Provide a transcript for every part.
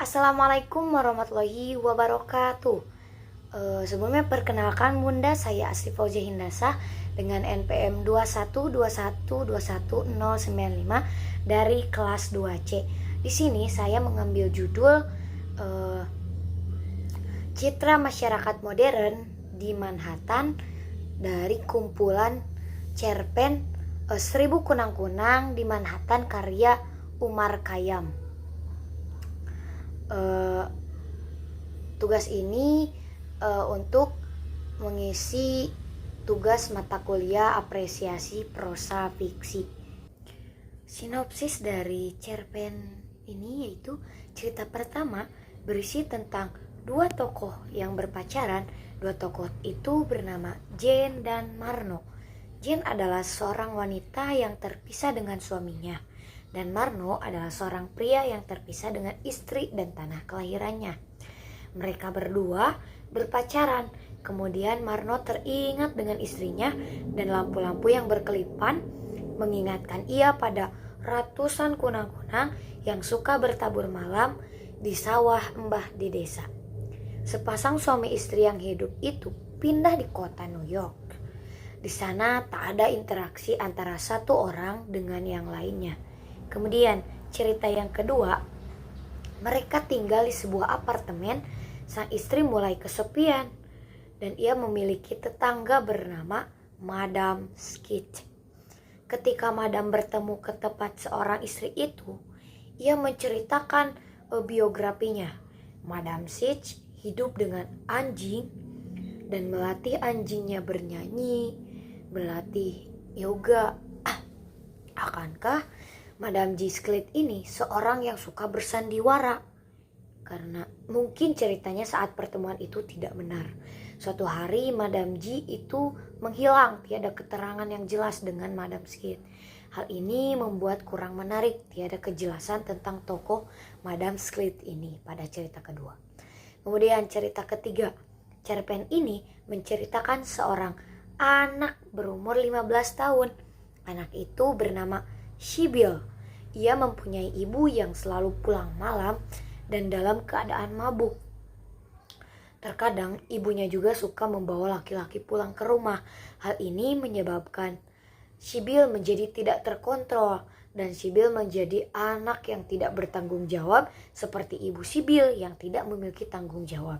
Assalamualaikum warahmatullahi wabarakatuh. Sebelumnya perkenalkan Bunda, saya Asri Fauzia Hindasa dengan NPM 21212121095 dari kelas 2C. Di sini saya mengambil judul Citra Masyarakat Modern di Manhattan dari kumpulan cerpen 1000 Kunang-Kunang di Manhattan karya Umar Khayyam. Tugas ini untuk mengisi tugas mata kuliah apresiasi prosa fiksi. Sinopsis dari cerpen ini yaitu cerita pertama berisi tentang dua tokoh yang berpacaran. Dua tokoh itu bernama Jane dan Marno. Jane adalah seorang wanita yang terpisah dengan suaminya, dan Marno adalah seorang pria yang terpisah dengan istri dan tanah kelahirannya. Mereka berdua berpacaran. Kemudian Marno teringat dengan istrinya, dan lampu-lampu yang berkelipan mengingatkan ia pada ratusan kunang-kunang yang suka bertabur malam di sawah embah di desa. Sepasang suami istri yang hidup itu pindah di kota New York. Di sana tak ada interaksi antara satu orang dengan yang lainnya. Kemudian cerita yang kedua, mereka tinggal di sebuah apartemen. Sang istri mulai kesepian dan ia memiliki tetangga bernama Madam Skid. Ketika Madam bertemu ke tempat seorang istri itu, ia menceritakan biografinya. Madam Skid hidup dengan anjing dan melatih anjingnya bernyanyi, melatih yoga. Akankah Madam Skid ini seorang yang suka bersandiwara? Karena mungkin ceritanya saat pertemuan itu tidak benar. Suatu hari Madam G itu menghilang, tiada keterangan yang jelas dengan Madam Skid. Hal ini membuat kurang menarik, tiada kejelasan tentang tokoh Madam Skid ini pada cerita kedua. Kemudian cerita ketiga, cerpen ini menceritakan seorang anak berumur 15 tahun. Anak itu bernama Sybil. Ia mempunyai ibu yang selalu pulang malam dan dalam keadaan mabuk. Terkadang ibunya juga suka membawa laki-laki pulang ke rumah. Hal ini menyebabkan Sybil menjadi tidak terkontrol dan Sybil menjadi anak yang tidak bertanggung jawab seperti ibu Sybil yang tidak memiliki tanggung jawab.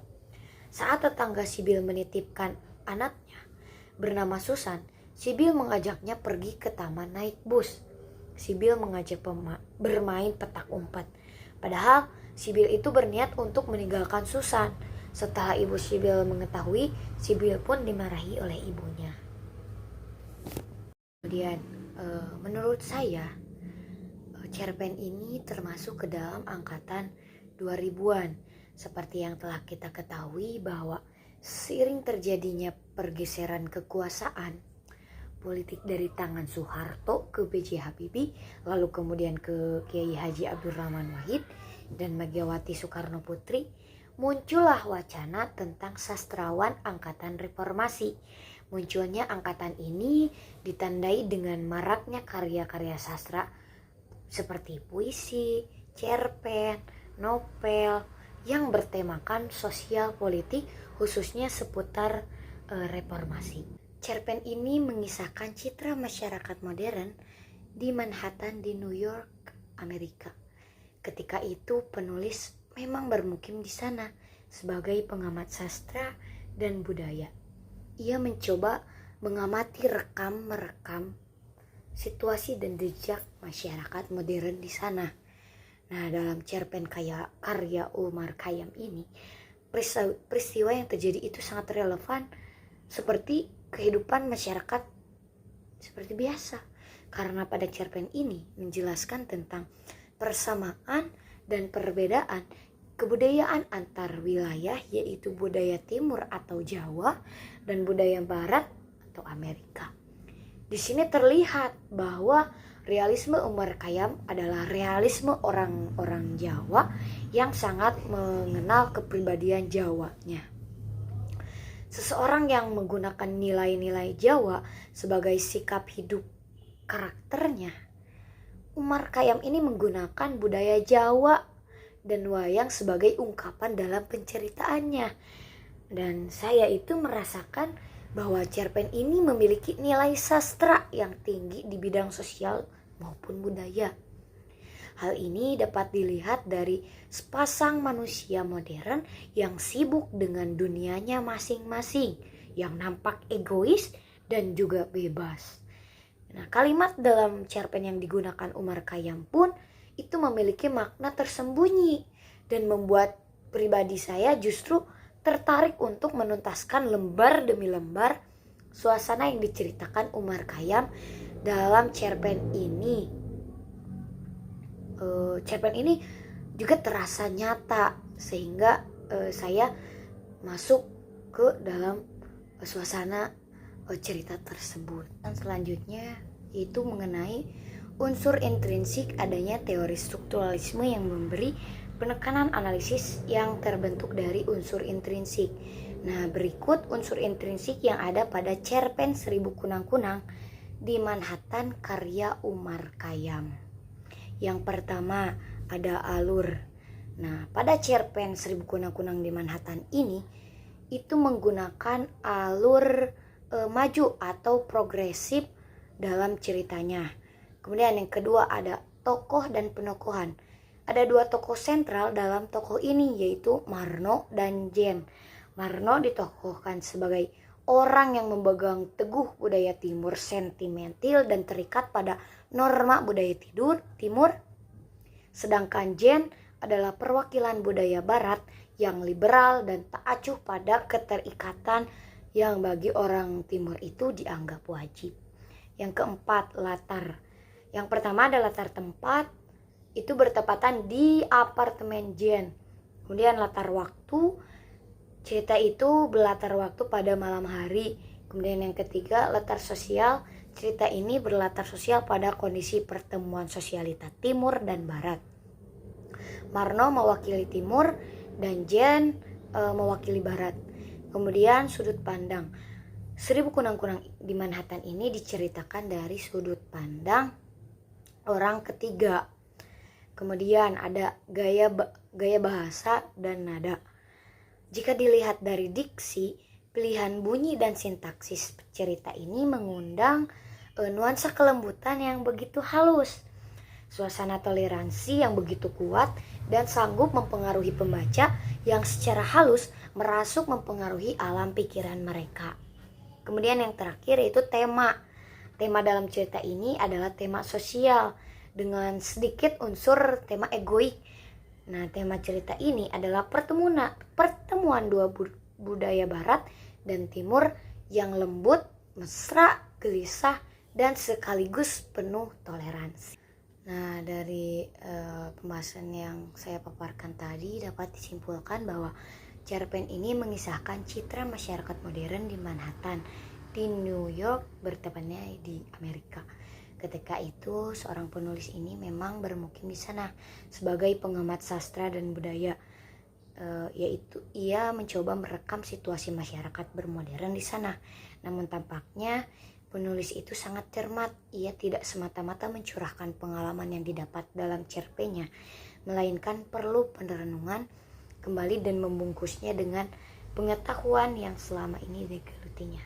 Saat tetangga Sybil menitipkan anaknya bernama Susan, Sybil mengajaknya pergi ke taman naik bus. Sybil mengajak bermain petak umpet. Padahal Sybil itu berniat untuk meninggalkan Susan. Setelah ibu Sybil mengetahui, Sybil pun dimarahi oleh ibunya. Kemudian menurut saya cerpen ini termasuk ke dalam angkatan 2000-an. Seperti yang telah kita ketahui bahwa seiring terjadinya pergeseran kekuasaan politik dari tangan Soeharto ke B.J. Habibie, lalu kemudian ke Kiai Haji Abdurrahman Wahid dan Megawati Soekarno Putri, muncullah wacana tentang sastrawan angkatan reformasi. Munculnya angkatan ini ditandai dengan maraknya karya-karya sastra seperti puisi, cerpen, novel yang bertemakan sosial politik, khususnya seputar reformasi. Cerpen ini mengisahkan citra masyarakat modern di Manhattan di New York, Amerika. Ketika itu penulis memang bermukim di sana sebagai pengamat sastra dan budaya. Ia mencoba mengamati merekam situasi dan jejak masyarakat modern di sana. Nah, dalam cerpen karya Umar Khayyam ini, peristiwa yang terjadi itu sangat relevan seperti kehidupan masyarakat seperti biasa. Karena pada cerpen ini menjelaskan tentang persamaan dan perbedaan kebudayaan antar wilayah, yaitu budaya timur atau Jawa dan budaya barat atau Amerika. Di sini terlihat bahwa realisme Umar Khayyam adalah realisme orang-orang Jawa yang sangat mengenal kepribadian Jawanya. Seseorang yang menggunakan nilai-nilai Jawa sebagai sikap hidup karakternya, Umar Khayyam ini menggunakan budaya Jawa dan wayang sebagai ungkapan dalam penceritaannya. Dan saya itu merasakan bahwa cerpen ini memiliki nilai sastra yang tinggi di bidang sosial maupun budaya. Hal ini dapat dilihat dari sepasang manusia modern yang sibuk dengan dunianya masing-masing, yang nampak egois dan juga bebas. Nah, kalimat dalam cerpen yang digunakan Umar Khayyam pun itu memiliki makna tersembunyi dan membuat pribadi saya justru tertarik untuk menuntaskan lembar demi lembar suasana yang diceritakan Umar Khayyam dalam cerpen ini. Cerpen ini juga terasa nyata sehingga saya masuk ke dalam suasana cerita tersebut. Dan selanjutnya itu mengenai unsur intrinsik adanya teori strukturalisme yang memberi penekanan analisis yang terbentuk dari unsur intrinsik. Nah, berikut unsur intrinsik yang ada pada cerpen Seribu Kunang-Kunang di Manhattan karya Umar Khayyam. Yang pertama ada alur. Nah, pada cerpen Seribu Kunang-Kunang di Manhattan ini itu menggunakan alur maju atau progresif dalam ceritanya. Kemudian yang kedua ada tokoh dan penokohan. Ada dua tokoh sentral dalam tokoh ini, yaitu Marno dan Jen. Marno ditokohkan sebagai orang yang memegang teguh budaya timur, sentimental dan terikat pada norma budaya timur. Sedangkan Jen adalah perwakilan budaya barat yang liberal dan tak acuh pada keterikatan yang bagi orang timur itu dianggap wajib. Yang keempat, latar. Yang pertama ada latar tempat, itu bertepatan di apartemen Jen. Kemudian latar waktu, cerita itu berlatar waktu pada malam hari. Kemudian yang ketiga, latar sosial, cerita ini berlatar sosial pada kondisi pertemuan sosialita timur dan barat. Marno mewakili timur dan Jen mewakili barat. Kemudian sudut pandang. Seribu Kunang-Kunang di Manhattan ini diceritakan dari sudut pandang orang ketiga. Kemudian ada gaya bahasa dan nada. Jika dilihat dari diksi, pilihan bunyi dan sintaksis cerita ini mengundang nuansa kelembutan yang begitu halus, suasana toleransi yang begitu kuat, dan sanggup mempengaruhi pembaca yang secara halus merasuk mempengaruhi alam pikiran mereka. Kemudian yang terakhir yaitu tema. Tema dalam cerita ini adalah tema sosial dengan sedikit unsur tema egoik. Nah, tema cerita ini adalah pertemuan dua budaya barat dan timur yang lembut, mesra, gelisah, dan sekaligus penuh toleransi. Nah, dari pembahasan yang saya paparkan tadi dapat disimpulkan bahwa cerpen ini mengisahkan citra masyarakat modern di Manhattan, di New York, bertepatnya di Amerika. Ketika itu, seorang penulis ini memang bermukim di sana sebagai pengamat sastra dan budaya, yaitu ia mencoba merekam situasi masyarakat bermodern di sana. Namun tampaknya penulis itu sangat cermat. Ia tidak semata-mata mencurahkan pengalaman yang didapat dalam cerpennya, melainkan perlu perenungan kembali dan membungkusnya dengan pengetahuan yang selama ini digelutinya.